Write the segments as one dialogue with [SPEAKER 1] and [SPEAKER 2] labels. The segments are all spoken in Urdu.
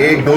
[SPEAKER 1] 1-2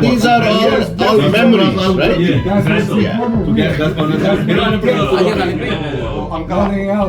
[SPEAKER 1] These are all memories, right?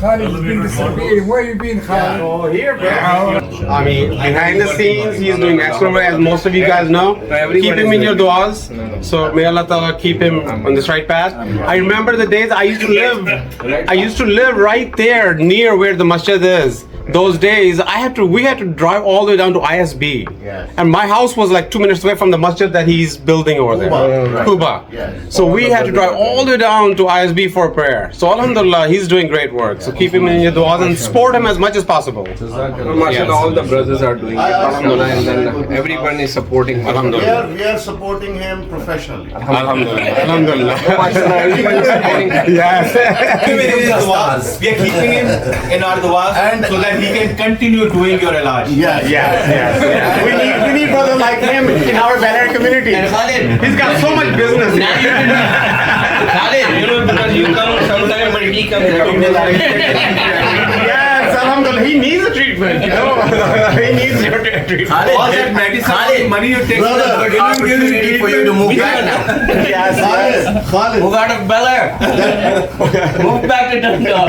[SPEAKER 2] Khalid, you've been disappearing. Where you been, Khalid?
[SPEAKER 3] Oh, here, bro.
[SPEAKER 4] I mean, behind the scenes, he's doing excellent work, as most of you guys know. Keep him in your du'as. So may Allah Ta'ala keep him on this right path. I remember the days I used to live right there near where the masjid is. Those days, we had to drive all the way down to ISB.
[SPEAKER 1] Yes.
[SPEAKER 4] And my house was like 2 minutes away from the masjid that he's building over there. Kuba.
[SPEAKER 1] Yes.
[SPEAKER 4] So we had to drive all the way down to ISB for prayer. So alhamdulillah, he's doing great work. So keep him in your du'as and support him as much as possible.
[SPEAKER 3] Mashallah, all the brothers are doing it. Alhamdulillah, and then everyone is supporting him.
[SPEAKER 4] Alhamdulillah.
[SPEAKER 1] We are supporting him professionally.
[SPEAKER 4] Alhamdulillah. Alhamdulillah.
[SPEAKER 3] Mashallah, everyone is supporting him.
[SPEAKER 4] Yes.
[SPEAKER 5] We are keeping him in our du'as and so that he can continue doing your ilaj.
[SPEAKER 1] Yes.
[SPEAKER 4] We need brother like him in our Bel Air community. He's got so much business.
[SPEAKER 3] Khalid, because you come sometime, but he comes.
[SPEAKER 4] Yes, alhamdulillah. He needs a treatment. He needs your treatment.
[SPEAKER 5] All that medicine money you take
[SPEAKER 3] For you to move back now.
[SPEAKER 4] Yes.
[SPEAKER 3] Move out of Bel Air. Move back to Dundalk.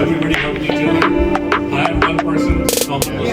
[SPEAKER 6] Everybody help each other. Hire one person, compost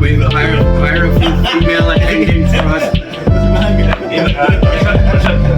[SPEAKER 3] We will hire a female attendant for us.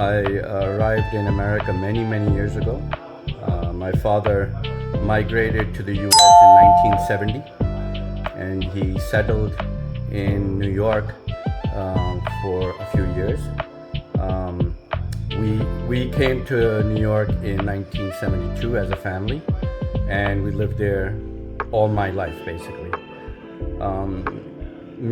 [SPEAKER 7] I arrived in America many years ago. My father migrated to the US in 1970 and he settled in New York for a few years. We came to New York in 1972 as a family and we lived there all my life basically.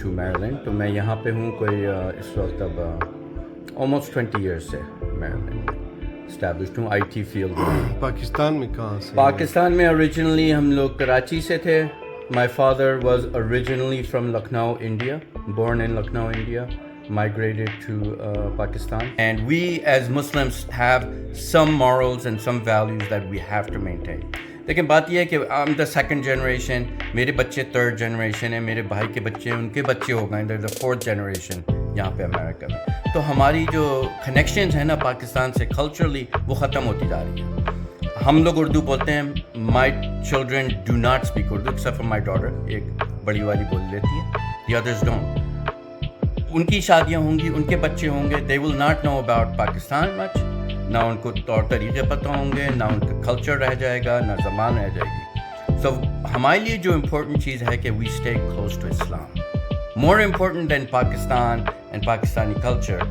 [SPEAKER 7] to to Maryland. تو میں یہاں پہ ہوں کوئی اس وقت اب almost 20 years سے Maryland established ہوں IT field میں.
[SPEAKER 8] پاکستان میں کہاں سے؟
[SPEAKER 7] پاکستان میں originally ہم لوگ کراچی سے تھے. My father was originally from Lucknow, India, born in Lucknow, India. Migrated to Pakistan, and we as Muslims have some morals and some values that we have to maintain. لیکن بات یہ ہے کہ I'm the second generation, میرے بچے third generation ہیں, میرے بھائی کے بچے ان کے بچے ہو گئے, they're the fourth generation یہاں پہ امریکہ میں. تو ہماری جو کنیکشنز ہیں نا پاکستان سے culturally وہ ختم ہوتی جا رہی ہیں. ہم لوگ اردو بولتے ہیں, my children do not speak Urdu except for my daughter, ایک بڑی والی بول لیتی ہے, the others don't. ان کی شادیاں ہوں گی, ان کے بچے ہوں گے, they will not know about Pakistan much, نہ ان کو طور طریقے پتہ ہوں گے, نہ ان کا کلچر رہ جائے گا, نہ زبان رہ جائے گی. سو ہمارے لیے جو امپورٹنٹ چیز ہے کہ we stay close to Islam. More important than Pakistan and Pakistani culture,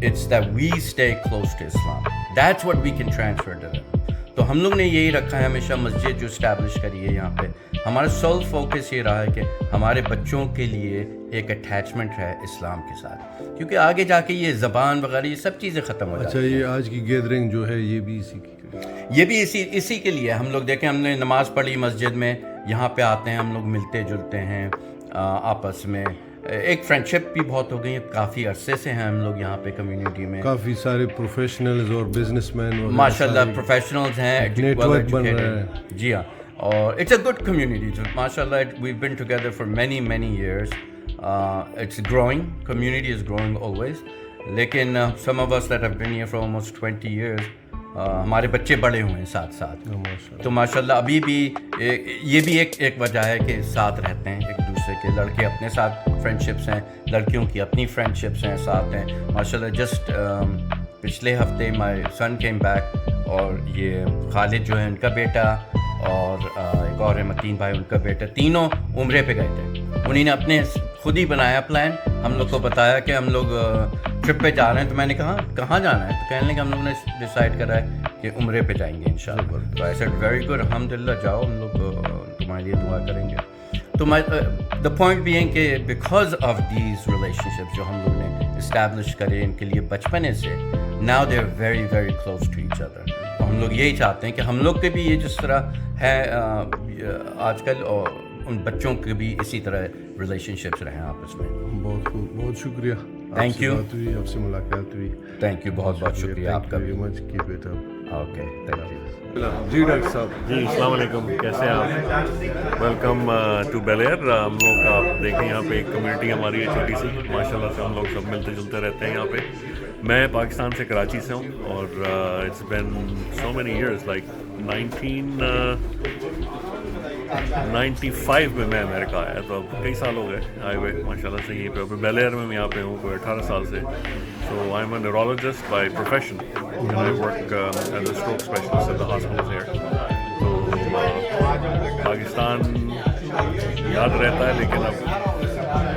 [SPEAKER 7] it's that we stay close to Islam. That's what we can transfer to them. تو ہم لوگ نے یہی رکھا ہے ہمیشہ, مسجد جو اسٹیبلش کری ہے یہاں پہ, ہمارا سول فوکس یہ رہا ہے کہ ہمارے بچوں کے لیے ایک اٹیچمنٹ ہے اسلام کے ساتھ, کیونکہ آگے جا کے یہ زبان وغیرہ یہ سب چیزیں ختم ہو جاتی ہیں.
[SPEAKER 8] اچھا, یہ آج کی گیدرنگ جو ہے یہ بھی اسی کی,
[SPEAKER 7] یہ بھی اسی کے لیے. ہم لوگ دیکھیں, ہم نے نماز پڑھی مسجد میں, یہاں پہ آتے ہیں, ہم لوگ ملتے جلتے ہیں آپس میں, ایک فرینڈشپ بھی بہت ہو گئی. کافی عرصے سے ہیں ہم لوگ یہاں پہ کمیونٹی میں,
[SPEAKER 8] کافی سارے پروفیشنلز اور بزنس مین
[SPEAKER 7] ماشاء اللہ پروفیشنلز ہیں,
[SPEAKER 8] نیٹ ورک بن رہا ہے.
[SPEAKER 7] جی ہاں, اور اٹس اے گڈ کمیونٹی ماشاء اللہ. We've been together for many years. It's growing, community is growing always. لیکن some of us that have been here for almost 20 years, ہمارے بچے بڑے ہوئے ہیں ساتھ ساتھ. تو ماشاء اللہ ابھی بھی یہ بھی ایک وجہ ہے کہ ساتھ رہتے ہیں ایک دوسرے کے. لڑکے اپنے ساتھ فرینڈشپس ہیں, لڑکیوں کی اپنی فرینڈشپس ہیں, ساتھ ہیں ماشاء اللہ. جسٹ پچھلے ہفتے مائی سن کیم بیک, اور یہ خالد جو ہے ان کا بیٹا, اور ایک اور ہے متین بھائی ان کا بیٹا, تینوں عمرے پہ گئے تھے. انہیں نے اپنے خود ہی بنایا پلان, ہم لوگ کو بتایا کہ ہم لوگ ٹرپ پہ جا رہے ہیں. تو میں نے کہا کہاں جانا ہے؟ تو کہنے لگے ہم لوگوں نے ڈیسائیڈ کرا ہے کہ عمرے پہ جائیں گے انشاءاللہ. تو آئی سیڈ ویری گڈ, الحمدللہ, جاؤ, ہم لوگ تمہارے لیے دعا کریں گے. تو دا پوائنٹ بھی ہے کہ because of these relation ships جو ہم لوگ نے اسٹیبلش کرے ان کے لیے بچپنے سے, now they are very very close to each other. تو ہم لوگ یہی چاہتے ہیں کہ ہم لوگ کے بھی یہ جس طرح ہے آج کل, اور ان بچوں کے بھی اسی طرح ریلیشن شپس رہیں آپس میں.
[SPEAKER 8] بہت خوب, بہت شکریہ.
[SPEAKER 7] تھینک یو,
[SPEAKER 8] آپ سے ملاقات ہوئی.
[SPEAKER 7] تھینک یو, بہت بہت شکریہ آپ کا بھی.
[SPEAKER 8] Okay, thank you.
[SPEAKER 9] جی ڈاکٹر صاحب. جی السلام علیکم, کیسے ہیں آپ؟ Welcome to Bellaire. ہم لوگ آپ دیکھیں یہاں پہ ایک کمیونٹی ہماری ہے چھوٹی سی, ماشاء اللہ سے ہم لوگ سب ملتے جلتے رہتے ہیں یہاں پہ. میں پاکستان سے کراچی سے ہوں, اور it's been so many years, like 1995 میں امریکہ آیا, تو اب کئی سال ہو گئے آئے ہوئے ماشاء اللہ سے. یہیں پہ بیلیر میں یہاں پہ ہوں کوئی 18 سال سے. So I am a neurologist by profession, and I work as a stroke specialist at the hospitals here. تو پاکستان یاد رہتا ہے, لیکن اب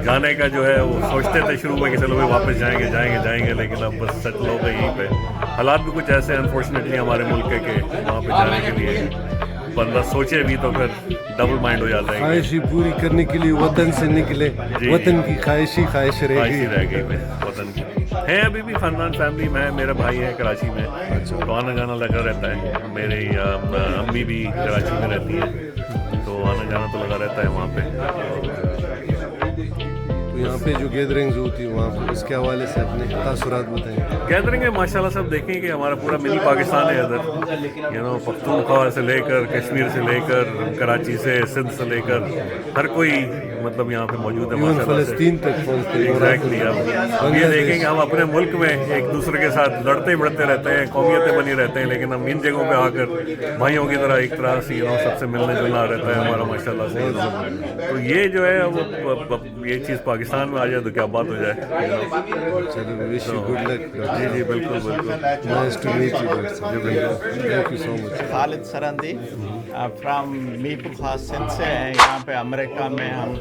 [SPEAKER 9] جانے کا جو ہے وہ سوچتے تھے شروع میں کہ چلو بھائی واپس جائیں گے, لیکن اب بس سیٹل ہو گئے یہیں پہ. حالات بھی کچھ ایسے انفارچونیٹلی ہمارے ملک کے کہ وہاں پہ جانے کے لیے بندہ سوچے بھی تو پھر ڈبل مائنڈ ہو جاتا ہے.
[SPEAKER 8] خواہشی پوری کرنے کے لیے وطن سے نکلے, وطن کی خواہش رہ گئی
[SPEAKER 9] وطن کی. ہیں ابھی بھی خاندان فیملی میں, میرا بھائی ہے کراچی میں, تو آنا جانا لگا رہتا ہے. میری امی بھی کراچی میں رہتی ہیں, تو آنا جانا تو لگا رہتا ہے وہاں پہ.
[SPEAKER 8] تو یہاں پہ جو گیدرنگز ہوتی ہیں وہاں پہ اس کے حوالے سے اپنے تاثرات بتائیں.
[SPEAKER 9] گیدرنگ ہے ماشاء اللہ, سب دیکھیں کہ ہمارا پورا منی پاکستان ہے ادھر, پختونخوا سے لے کر, کشمیر سے لے کر, کراچی سے, سندھ سے لے کر, ہر کوئی مطلب یہاں پہ موجود ہے ماشاء اللہ.
[SPEAKER 8] فلسطین تک پہنچتے ہیں.
[SPEAKER 9] ایگزیکٹلی. اب یہ دیکھیں کہ ہم اپنے ملک میں ایک دوسرے کے ساتھ لڑتے بڑھتے رہتے ہیں, قومیتیں بنی رہتے ہیں, لیکن ہم ان جگہوں پہ آ کر بھائیوں کی طرح ایک طرح سے سب سے ملنے جلنا رہتا ہے ہمارا ماشاء اللہ سے. تو یہ جو ہے وہ یہ چیز پاکستان میں آ جائے تو کیا بات ہو جائے. جی جی بالکل
[SPEAKER 5] خالد سرندی فرام میرپور خاص سندھ سے ہیں. یہاں پہ امریکہ میں ہم